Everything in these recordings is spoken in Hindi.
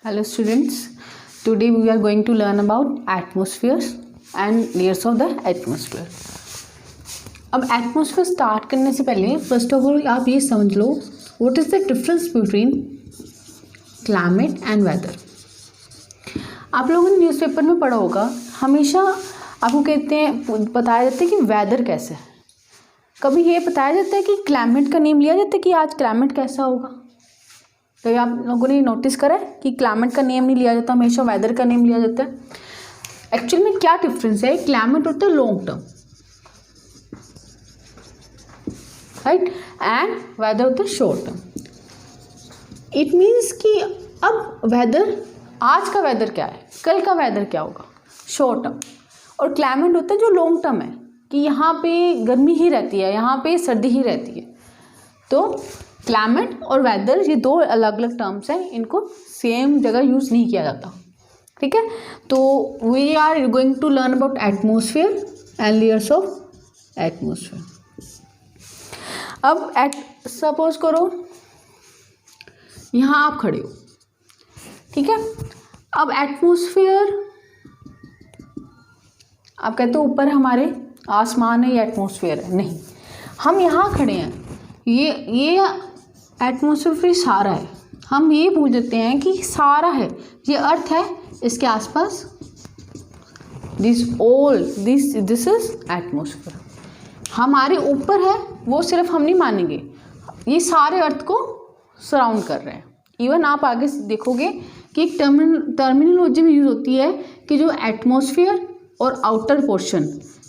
Hello students, today we are going to learn about atmospheres and layers of the atmosphere. अब एटमॉस्फेयर स्टार्ट करने से पहले फर्स्ट ऑफ ऑल आप ये समझ लो what is the difference between climate and weather. आप लोगों ने न्यूज़पेपर में पढ़ा होगा, हमेशा आपको कहते हैं बताया जाता है कि वेदर कैसे है. कभी ये बताया जाता है कि क्लाइमेट का नेम लिया जाता है कि आज क्लाइमेट कैसा होगा. तो आप लोगों ने नोटिस करा है कि क्लाइमेट का नेम नहीं लिया जाता, हमेशा वेदर का नेम लिया जाता है. एक्चुअल में क्या डिफरेंस है, क्लाइमेट होता है long term, right, and weather होता है शॉर्ट टर्म. इट मीन्स कि अब वेदर, आज का वेदर क्या है, कल का वेदर क्या होगा, शॉर्ट टर्म. और क्लाइमेट होता है जो लॉन्ग टर्म है कि यहाँ पे गर्मी ही रहती है, यहाँ पे सर्दी ही रहती है. तो क्लाइमेट और वेदर ये दो अलग अलग टर्म्स हैं, इनको सेम जगह यूज़ नहीं किया जाता. ठीक है, तो we are going to learn about atmosphere and layers of atmosphere. अब सपोज करो यहाँ आप खड़े हो, ठीक है. अब एटमॉस्फेयर आप कहते हो ऊपर हमारे आसमान है, ये एटमॉस्फेयर है. नहीं, हम यहाँ खड़े हैं, ये एटमॉस्फेयर सारा है. हम ये पूछ देते हैं कि सारा है, ये अर्थ है, इसके आसपास दिस इज एटमॉस्फेयर. हमारे ऊपर है वो सिर्फ हम नहीं मानेंगे, ये सारे अर्थ को सराउंड कर रहे हैं. इवन आप आगे देखोगे कि एक टर्मिनोलॉजी भी यूज होती है कि जो एटमॉस्फेयर और आउटर पोर्शन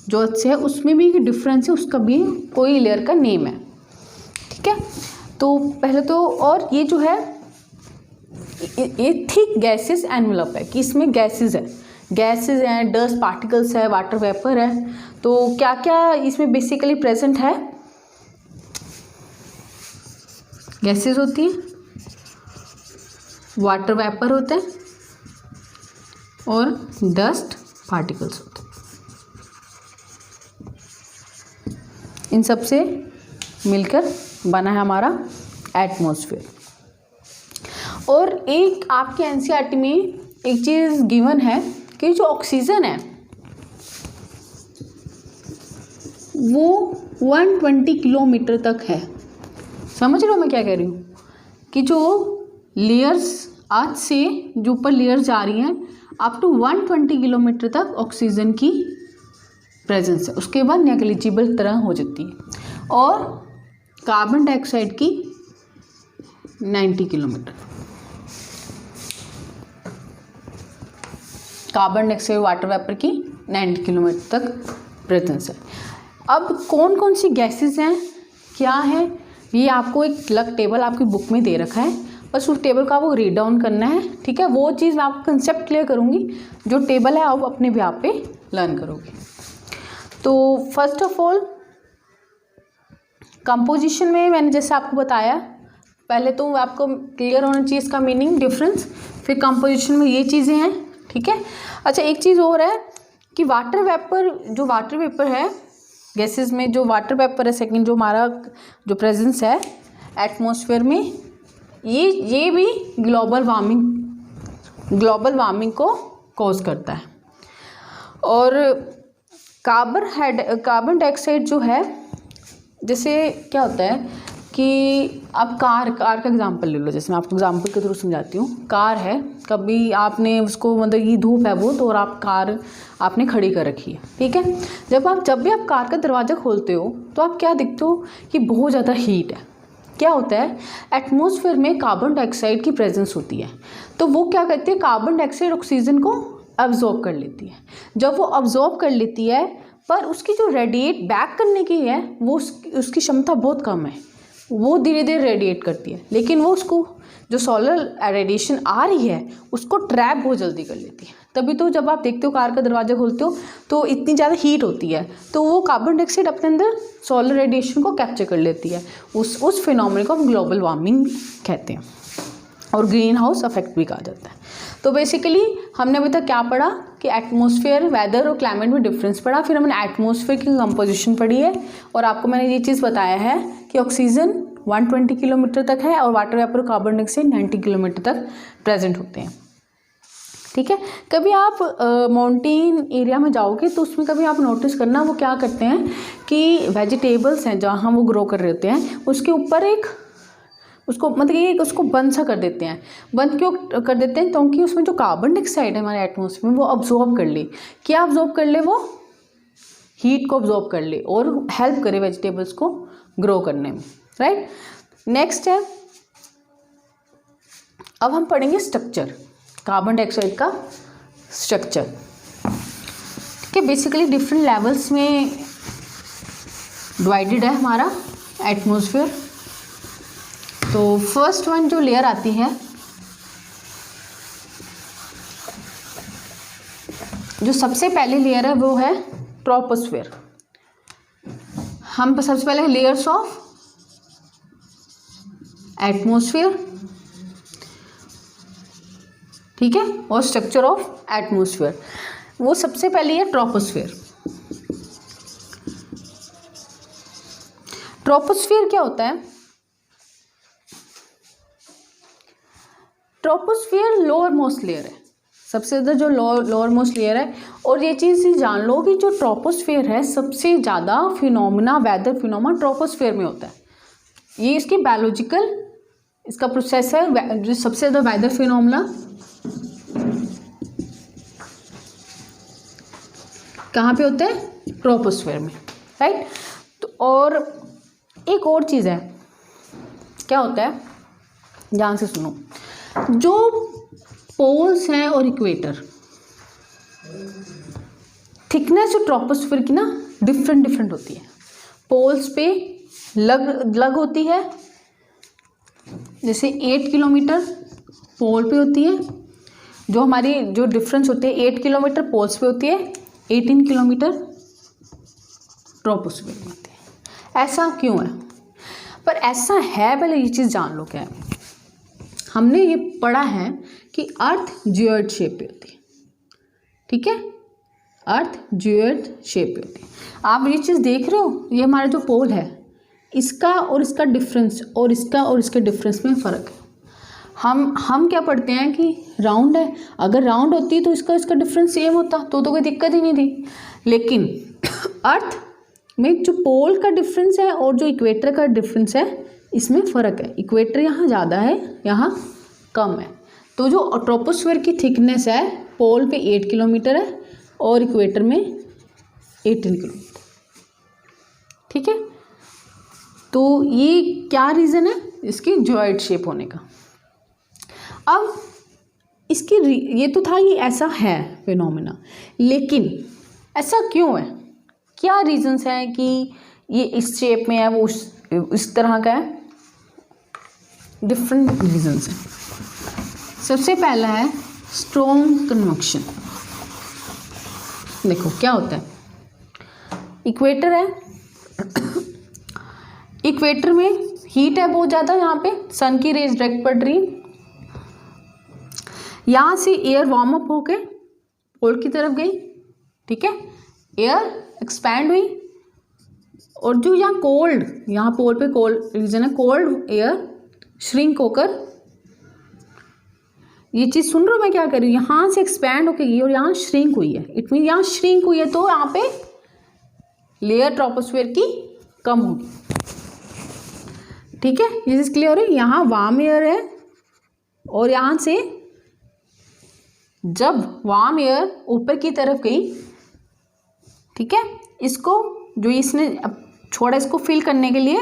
जो अर्थ से है उसमें भी एक डिफरेंस है, उसका भी कोई लेयर का नेम है. ठीक है, तो पहले तो और ये जो है ये थिक गैसेस एनवेलप है कि इसमें गैसेस हैं, डस्ट पार्टिकल्स है, वाटर वेपर है. तो क्या क्या इसमें बेसिकली प्रेजेंट है, गैसेस होती है, वाटर वेपर होते हैं और डस्ट पार्टिकल्स होते हैं. इन सब से मिलकर बना है हमारा एटमॉस्फेयर. और एक आपके एनसीईआरटी में एक चीज़ गिवन है कि जो ऑक्सीजन है वो 120 किलोमीटर तक है. समझ रहे हो मैं क्या कह रही हूँ, कि जो लेयर्स आज से जो ऊपर लेयर्स जा रही हैं अप टू 120 किलोमीटर तक ऑक्सीजन की प्रेजेंस है, उसके बाद नेग्लिजिबल तरह हो जाती है. और कार्बन डाइऑक्साइड की 90 kilometre, carbon dioxide water vapour की 90 किलोमीटर तक प्रेजेंस है. अब कौन कौन सी गैसेस हैं, क्या है, ये आपको एक अलग टेबल आपकी बुक में दे रखा है, बस उस टेबल का आपको रीड डाउन करना है. ठीक है, वो चीज़ मैं आपको कंसेप्ट क्लियर करूँगी, जो टेबल है आप अपने भी आप पे लर्न करोगे. तो फर्स्ट ऑफ ऑल कंपोजिशन में मैंने जैसे आपको बताया, पहले तो आपको क्लियर होना चाहिए इसका मीनिंग, डिफरेंस, फिर कंपोजिशन में ये चीज़ें हैं. ठीक है, अच्छा एक चीज़ और है कि वाटर वेपर है गैसेस में, जो वाटर वेपर है सेकंड जो हमारा जो प्रेजेंस है एटमॉस्फेयर में, ये भी ग्लोबल वार्मिंग को कॉज करता है. और कार्बन डाइऑक्साइड जो है, जैसे क्या होता है कि आप कार का एग्जांपल ले लो. जैसे मैं आपको एग्जांपल के थ्रू समझाती हूँ. कार है, कभी आपने उसको मतलब ये धूप है वो, तो और आप कार आपने खड़ी कर रखी है. ठीक है, जब भी आप कार का दरवाज़ा खोलते हो तो आप क्या देखते हो कि बहुत ज़्यादा हीट है. क्या होता है, एटमॉस्फेयर में कार्बन डाइऑक्साइड की प्रेजेंस होती है, तो वो क्या करती है, कार्बन डाइऑक्साइड ऑक्सीजन को अब्जॉर्ब कर लेती है. जब वो अब्जॉर्ब कर लेती है, पर उसकी जो रेडिएट बैक करने की है वो उसकी क्षमता बहुत कम है, वो धीरे धीरे रेडिएट करती है, लेकिन वो उसको जो सोलर रेडिएशन आ रही है उसको ट्रैप बहुत जल्दी कर लेती है. तभी तो जब आप देखते हो कार का दरवाज़ा खोलते हो तो इतनी ज़्यादा हीट होती है, तो वो कार्बन डाइऑक्साइड अपने अंदर सोलर रेडिएशन को कैप्चर कर लेती है. उस फिनोमेना को हम ग्लोबल वार्मिंग कहते हैं, और ग्रीन हाउस इफेक्ट भी कहा जाता है. तो बेसिकली हमने अभी तक क्या पढ़ा कि एटमॉस्फेयर, वेदर और क्लाइमेट में डिफरेंस पढ़ा, फिर हमने एटमॉस्फेयर की कंपोजिशन पढ़ी है, और आपको मैंने ये चीज़ बताया है कि ऑक्सीजन 120 किलोमीटर तक है और water vapour carbon dioxide 90 kilometre तक प्रेजेंट होते हैं। ठीक है, कभी आप माउंटेन एरिया में जाओगे तो उसमें कभी आप नोटिस करना वो क्या करते हैं कि वेजिटेबल्स हैं जहाँ वो ग्रो कर रहे होते हैं उसके ऊपर एक उसको मतलब कि उसको बंद सा कर देते हैं। बंद क्यों कर देते हैं? क्योंकि उसमें जो कार्बन डाइऑक्साइड है हमारे एटमॉस्फेयर में वो अब्जॉर्ब कर ले। क्या अब्जॉर्ब कर ले? वो हीट को अब्जॉर्ब कर ले और हेल्प करे वेजिटेबल्स को ग्रो करने में, राइट। नेक्स्ट है, अब हम पढ़ेंगे स्ट्रक्चर, कार्बन डाइऑक्साइड का स्ट्रक्चर। ठीक है, बेसिकली डिफरेंट लेवल्स में डिवाइडेड है हमारा एटमॉस्फेयर। तो फर्स्ट वन जो लेयर आती है, जो सबसे पहली लेयर है वो है ट्रोपोस्फेयर। हम सबसे पहले लेयर्स ऑफ एटमॉस्फेयर, ठीक है, और स्ट्रक्चर ऑफ एटमॉस्फेयर। वो सबसे पहले है ट्रोपोस्फेयर। ट्रोपोस्फेयर क्या होता है? ट्रोपोस्फेयर लोअर मोस्ट लेयर है, सबसे ज़्यादा जो लोअर मोस्ट लेयर है। और ये चीज़ जान लो कि जो ट्रोपोस्फेयर है सबसे ज़्यादा फिनोमिना, वेदर फिनोमिना ट्रोपोस्फेयर में होता है। ये इसकी बायोलॉजिकल इसका प्रोसेस है। जो सबसे ज़्यादा वेदर फिनोमिना कहाँ पे होते हैं? ट्रोपोस्फेयर में, राइट। तो और एक और चीज़ है, क्या होता है, ध्यान से सुनो। जो पोल्स हैं और इक्वेटर, थिकनेस जो ट्रोपोस्फेयर की ना डिफरेंट होती है। पोल्स पे लग होती है, जैसे 8 किलोमीटर पोल पे होती है। जो हमारी जो डिफरेंस होती है 8 किलोमीटर पोल्स पे होती है, 18 किलोमीटर ट्रोपोस्फेयर में होती है। ऐसा क्यों है? पर ऐसा है, पहले ये चीज़ जान लो क्या है। हमने ये पढ़ा है कि अर्थ जियोइड शेप पे होती है, ठीक है, अर्थ जियोइड शेप पे होती है। आप ये चीज़ देख रहे हो, ये हमारा जो पोल है इसका और इसका डिफरेंस और इसका और इसके डिफरेंस में फ़र्क है। हम क्या पढ़ते हैं कि राउंड है, अगर राउंड होती तो इसका डिफरेंस सेम होता तो कोई दिक्कत ही नहीं थी। लेकिन अर्थ में जो पोल का डिफरेंस है और जो इक्वेटर का डिफरेंस है इसमें फ़र्क है। इक्वेटर यहाँ ज़्यादा है, यहाँ कम है। तो जो ट्रोपोस्फेयर की थिकनेस है पोल पे 8 किलोमीटर है और इक्वेटर में 18 किलोमीटर, ठीक है। तो ये क्या रीज़न है इसकी जियोइड शेप होने का। अब इसकी ये तो था, ये ऐसा है फिनोमिना, लेकिन ऐसा क्यों है? क्या रीजंस हैं कि ये इस शेप में है, वो इस तरह का है? डिफरेंट रीजंस हैं। सबसे पहला है स्ट्रॉन्ग कन्वेक्शन। देखो क्या होता है, इक्वेटर है, इक्वेटर में हीट है बहुत ज़्यादा, यहाँ पे सन की रेज डायरेक्ट पड़ रही है। यहाँ से एयर वार्म अप होके पोल की तरफ गई, ठीक है, एयर एक्सपैंड हुई और जो यहाँ कोल्ड, यहाँ पोल पे कोल्ड रीजन है, कोल्ड एयर श्रिंक होकर, ये चीज़ सुन रहे हो मैं क्या कर रही हूँ, यहाँ से एक्सपैंड होके गई और यहाँ श्रिंक हुई है। इट मीन यहाँ श्रिंक हुई है तो यहाँ पे लेयर ट्रोपोस्फेयर की कम होगी, ठीक है। ये चीज़ क्लियर है। यहाँ वार्म एयर है और यहाँ से जब वार्म एयर ऊपर की तरफ गई, ठीक है, इसको जो इसने अब छोड़ा, इसको फिल करने के लिए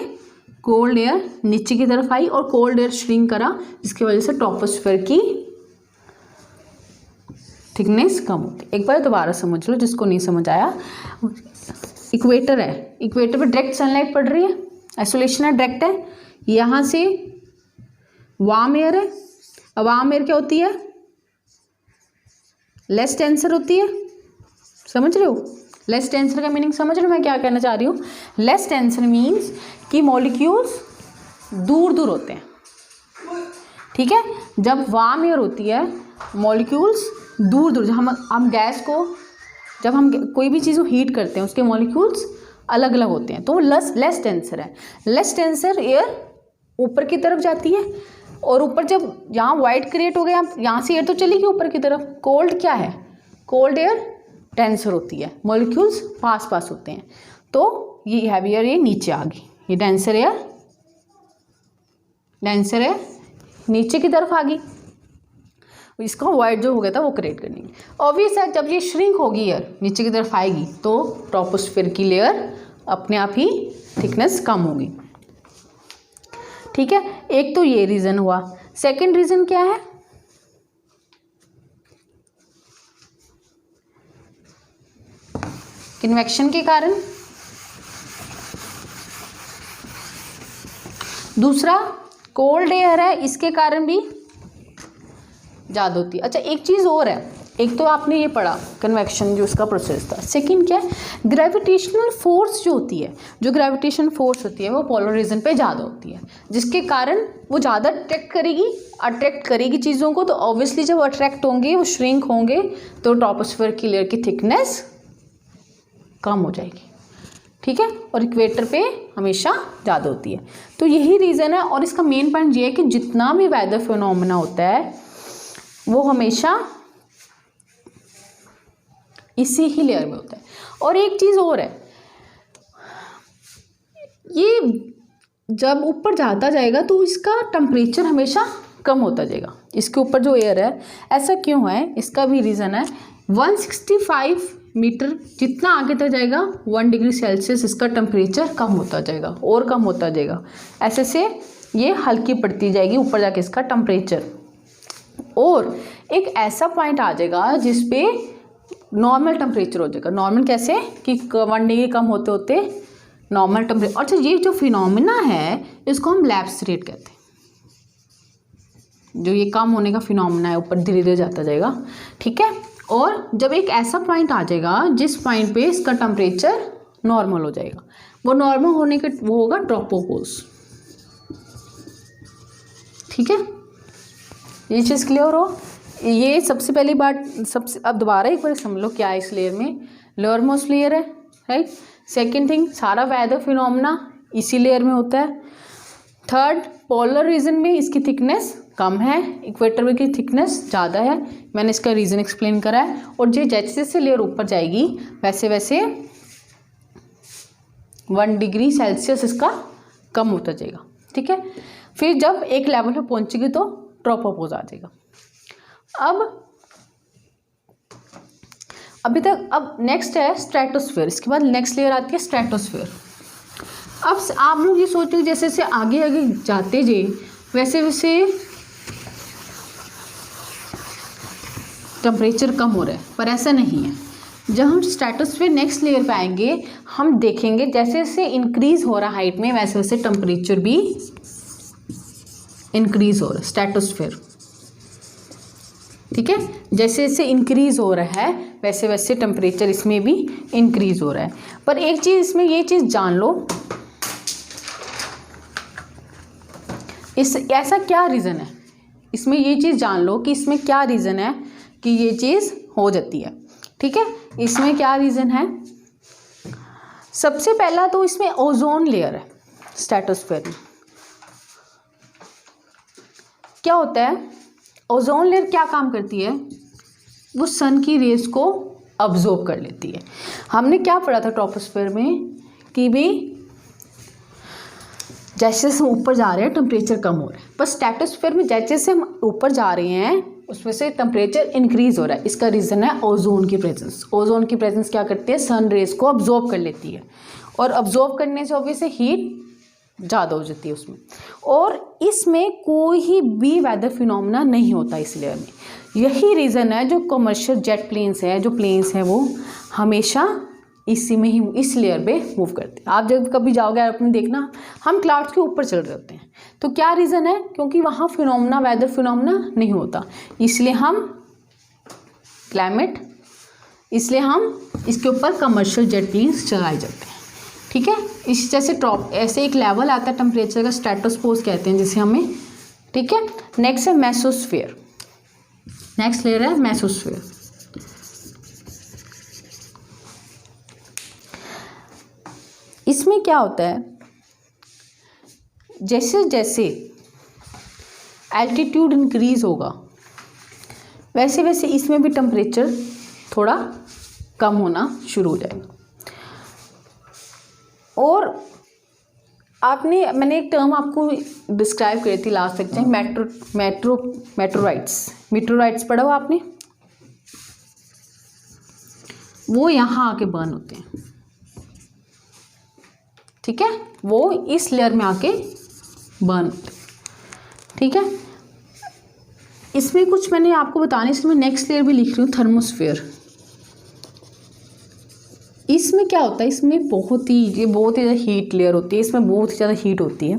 कोल्ड एयर नीचे की तरफ आई और कोल्ड एयर श्रिंक करा, जिसकी वजह से ट्रोपोस्फेयर की थिकनेस कम होती। एक बार दोबारा समझ लो जिसको नहीं समझ आया। इक्वेटर है, इक्वेटर पे डायरेक्ट सनलाइट पड़ रही है, आइसोलेशन है, डायरेक्ट है। यहाँ से वार्म एयर है, अब वार्म एयर क्या होती है, लेस टेंसर होती है, समझ रहे हो? लेस टेंसर का मीनिंग समझ रहे हो मैं क्या कहना चाह रही हूँ? लेस टेंसर मीन्स कि मॉलिक्यूल्स दूर दूर होते हैं, ठीक है। जब वार्म एयर होती है मॉलिक्यूल्स दूर दूर, हम गैस को, जब हम कोई भी चीज़ को हीट करते हैं उसके मॉलिक्यूल्स अलग अलग होते हैं, तो वो लेस टेंसर है। लेस टेंसर एयर ऊपर की तरफ जाती है, और ऊपर जब यहाँ वाइड क्रिएट हो गया, यहाँ से एयर तो चलेगी ऊपर की तरफ। कोल्ड क्या है, कोल्ड एयर डेंसर होती है, मॉलिक्यूल्स पास पास होते हैं, तो ये हैवी एयर ये नीचे आ गई, ये डेंसर एयर नीचे की तरफ आ गई, इसका वाइड जो हो गया था वो क्रिएट करनी है। ऑब्वियस है जब ये श्रिंक होगी एयर नीचे की तरफ आएगी तो ट्रोपोस्फेयर की लेयर अपने आप ही थिकनेस कम होगी। ठीक है, एक तो ये रीज़न हुआ। सेकंड रीज़न क्या है, कन्वेक्शन के कारण। दूसरा कोल्ड एयर है, इसके कारण भी ज़्यादा होती है। अच्छा, एक चीज़ और है, एक तो आपने ये पढ़ा कन्वेक्शन जो उसका प्रोसेस था, सेकंड क्या है, ग्रेविटेशनल फोर्स जो होती है, जो ग्रेविटेशन फोर्स होती है वो पोलर रीजन पे ज़्यादा होती है, जिसके कारण वो ज़्यादा अट्रैक्ट करेगी चीज़ों को। तो ऑब्वियसली जब अट्रैक्ट होंगे वो श्रिंक होंगे तो ट्रोपोस्फेयर की लेयर की थिकनेस कम हो जाएगी। ठीक है, और इक्वेटर पे हमेशा ज़्यादा होती है। तो यही रीज़न है, और इसका मेन पॉइंट ये है कि जितना भी वेदर फिनोमेना होता है वो हमेशा इसी ही लेयर में होता है। और एक चीज़ और है, ये जब ऊपर जाता जाएगा तो इसका टेम्परेचर हमेशा कम होता जाएगा, इसके ऊपर जो एयर है। ऐसा क्यों है, इसका भी रीज़न है। 165 मीटर जितना आगे तक जाएगा 1 डिग्री सेल्सियस इसका टेम्परेचर कम होता जाएगा और कम होता जाएगा। ऐसे से ये हल्की पड़ती जाएगी ऊपर जाके इसका टेम्परेचर। और एक ऐसा पॉइंट आ जाएगा जिस पे नॉर्मल टेम्परेचर हो जाएगा। नॉर्मल कैसे कि 1 डिग्री कम होते होते नॉर्मल टेम्परेचर। अच्छा, ये जो फिनोमेना है इसको हम लैप्स रेट कहते हैं, जो ये कम होने का फिनोमेना है, ऊपर धीरे धीरे जाता जाएगा। ठीक है, और जब एक ऐसा पॉइंट आ जाएगा जिस पॉइंट पे इसका टेम्परेचर नॉर्मल हो जाएगा, वो नॉर्मल होने के वो होगा ट्रोपोपोज। ठीक है, ये चीज़ क्लियर हो। ये सबसे पहली बात, सबसे अब दोबारा एक बार समझ लो क्या है इस लेयर में। लोअर मोस्ट लेयर है, राइट। सेकंड थिंग, सारा वेदर फिनोमेना इसी लेयर में होता है। थर्ड, पोलर रीजन में इसकी थिकनेस कम है, इक्वेटर में की थिकनेस ज़्यादा है। मैंने इसका रीज़न एक्सप्लेन करा है। और जो जैसे जैसे लेयर ऊपर जाएगी वैसे वैसे 1 डिग्री सेल्सियस इसका कम होता जाएगा। ठीक है, फिर जब एक लेवल पे पहुंचेगी तो ट्रोपोपोज आ जाएगा। अब नेक्स्ट है स्ट्रेटोस्फेयर। इसके बाद नेक्स्ट लेयर आती है स्ट्रेटोस्फेयर। अब आप लोग ये सोचते हो जैसे जैसे आगे आगे जाते जाए वैसे वैसे टेम्परेचर कम हो रहा है, पर ऐसा नहीं है। जब हम स्ट्रेटोस्फेयर नेक्स्ट लेयर पे आएंगे हम देखेंगे जैसे जैसे इंक्रीज हो रहा है हाइट में वैसे वैसे टेम्परेचर भी इंक्रीज हो रहा है स्ट्रेटोस्फेयर। ठीक है, जैसे जैसे इंक्रीज हो रहा है वैसे वैसे टेम्परेचर इसमें भी इंक्रीज हो रहा है। पर एक चीज़ इसमें ये चीज़ जान लो, इस ऐसा क्या रीज़न है, इसमें ये चीज़ जान लो कि इसमें क्या रीज़न है कि ये चीज़ हो जाती है। ठीक है, इसमें क्या रीज़न है। सबसे पहला तो इसमें ओजोन लेयर है। स्ट्रेटोस्फेयर में क्या होता है, ओजोन लेयर क्या काम करती है, वो सन की रेज को अब्जॉर्ब कर लेती है। हमने क्या पढ़ा था ट्रोपोस्फेयर में कि भी जैसे जैसे हम ऊपर जा रहे हैं टेम्परेचर कम हो रहा है, पर स्ट्रेटोस्फेयर में जैसे जैसे हम ऊपर जा रहे हैं उसमें से टेम्परेचर इंक्रीज हो रहा है। इसका रीज़न है ओजोन की प्रेजेंस। ओजोन की प्रेजेंस क्या करती है, सन रेज को अब्जॉर्ब कर लेती है, और अब्जॉर्ब करने से ऑब्वियसली हीट ज़्यादा हो जाती है उसमें। और इसमें कोई भी वेदर फिनोमेना नहीं होता इस लेयर में। यही रीज़न है जो कमर्शियल जेट प्लेन्स हैं, जो प्लेन्स हैं वो हमेशा इसी में ही इस लेयर पे मूव करते हैं। आप जब कभी जाओगे आपने देखना हम क्लाउड्स के ऊपर चल रहे होते हैं, तो क्या रीज़न है, क्योंकि वहाँ फिनोमेना वेदर फिनोमेना नहीं होता, इसलिए हम क्लाइमेट, इसलिए हम इसके ऊपर कमर्शियल जेट प्लेन्स चलाए जाते हैं। ठीक है, इस जैसे ऐसे एक लेवल आता है टेम्परेचर का, स्ट्रेटोस्फेयर कहते हैं जिसे हमें। ठीक है, नेक्स्ट है मेसोस्फेयर। नेक्स्ट लेयर है मेसोस्फेयर। इसमें क्या होता है, जैसे जैसे एल्टीट्यूड इंक्रीज होगा वैसे वैसे इसमें भी टेम्परेचर थोड़ा कम होना शुरू हो जाएगा। और मैंने एक टर्म आपको डिस्क्राइब करी थी लास्ट लेक्चर में, मेटेरोराइट्स पढ़ा हो आपने? वो यहाँ आके बर्न होते हैं, ठीक है, वो इस लेयर में आके बर्न होते हैं, ठीक है। इसमें कुछ मैंने आपको बताने से मैं नेक्स्ट लेयर भी लिख रही हूँ, थर्मोस्फेयर। इसमें क्या होता है, इसमें ये बहुत ही ज़्यादा हीट लेयर होती है, इसमें बहुत ही ज़्यादा हीट होती है,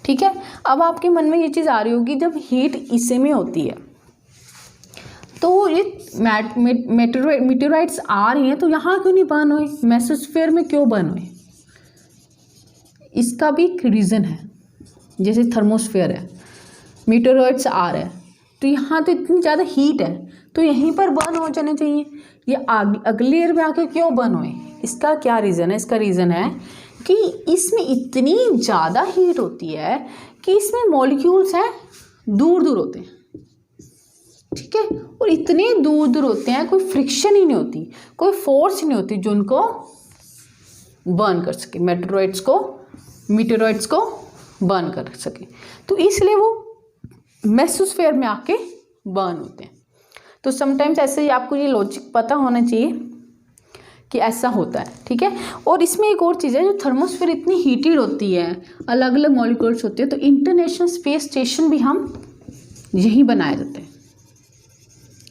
ठीक है। अब आपके मन में ये चीज़ आ रही होगी, जब हीट इसी में होती है तो ये मेटेरोराइट्स आ रही हैं तो यहाँ क्यों नहीं बर्न हुए, मेसोस्फेयर में क्यों बर्न हुए? इसका भी एक रीज़न है। जैसे थर्मोस्फेयर है, मेटेरोराइट्स आ रहा है तो यहाँ तो इतनी ज़्यादा हीट है तो यहीं पर बर्न हो जाने चाहिए, ये अगले लेयर में आके क्यों बर्न हुए? इसका क्या रीज़न है? इसका रीज़न है कि इसमें इतनी ज़्यादा हीट होती है कि इसमें मॉलिक्यूल्स हैं दूर दूर होते हैं, ठीक है, और इतने दूर दूर होते हैं, कोई फ्रिक्शन ही नहीं होती, कोई फोर्स ही नहीं होती जो उनको बर्न कर सके, मीटेरोइड्स को बर्न कर सके। तो इसलिए वो मेसोस्फेयर में आके बर्न होते हैं। तो समटाइम्स ऐसे ही आपको ये लॉजिक पता होना चाहिए कि ऐसा होता है, ठीक है। और इसमें एक और चीज़ है, जो थर्मोस्फेयर इतनी हीटेड होती है, अलग अलग मॉलिक्यूल्स होते हैं, तो इंटरनेशनल स्पेस स्टेशन भी हम यहीं बनाए जाते हैं,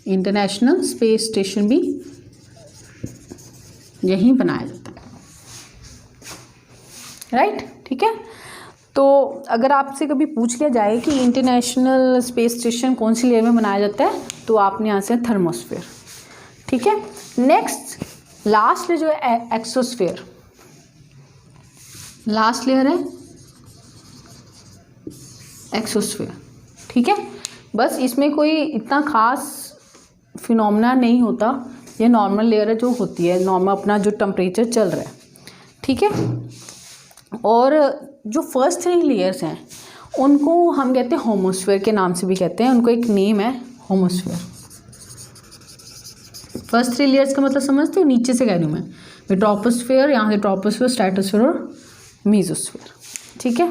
इंटरनेशनल स्पेस स्टेशन भी यहीं बनाया जाता है, राइट, ठीक है। तो अगर आपसे कभी पूछ लिया जाए कि इंटरनेशनल स्पेस स्टेशन कौन सी लेयर में बनाया जाता है तो आपने यहाँ से थर्मोस्फेयर, ठीक है। नेक्स्ट लास्ट लेयर जो है एक्सोस्फेयर, लास्ट लेयर है एक्सोस्फेयर, ठीक है। बस इसमें कोई इतना खास फिनोमेना नहीं होता, ये नॉर्मल लेयर है जो होती है, नॉर्मल अपना जो टेम्परेचर चल रहा है, ठीक है। और जो फर्स्ट 3 लेयर्स हैं उनको हम कहते हैं होमोस्फेयर के नाम से भी कहते हैं, उनको एक नेम है होमोस्फेयर। फर्स्ट 3 लेयर्स का मतलब समझते हो? नीचे से कह रही हूँ मैं, ट्रोपोस्फेयर, यहाँ से ट्रोपोस्फेयर, स्ट्रेटोस्फेयर और मेसोस्फेयर, ठीक है।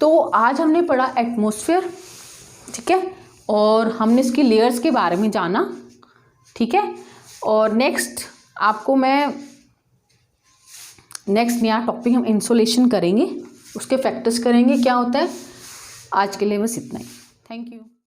तो आज हमने पढ़ा एटमॉस्फेयर, ठीक है, और हमने इसकी लेयर्स के बारे में जाना, ठीक है। और नेक्स्ट आपको मैं नया टॉपिक हम इंसोलेशन करेंगे, उसके फैक्टर्स करेंगे क्या होता है। आज के लिए बस इतना ही, थैंक यू।